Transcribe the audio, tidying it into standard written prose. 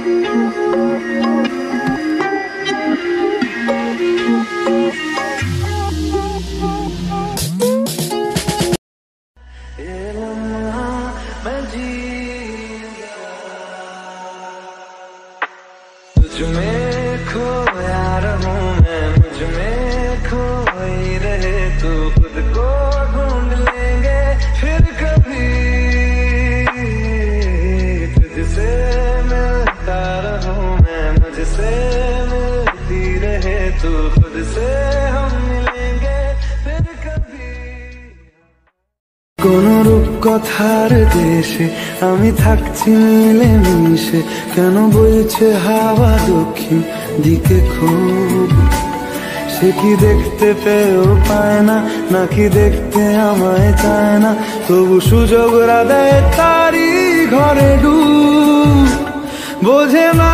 तुझ में खोया रहूं मैं, मुझ में खोई रहे तू, खुद को ढूंढ लेंगे फिर कभी। तुझसे मिलता रहूं मैं, मुझसे मिलती रहे तू, खुद से हम मिलेंगे फिर कभी। কোন রূপকথার দেশে আমি থাকছি মিলে মিশে, কেন বইছে হাওয়া দক্ষিণ দিকে খুব? সে কি দেখতে পেয়েও পায় না, নাকি দেখতে আমায় চায় না, তবু সুযোগরা দেয় তারই ঘরে ডুব। বোঝে না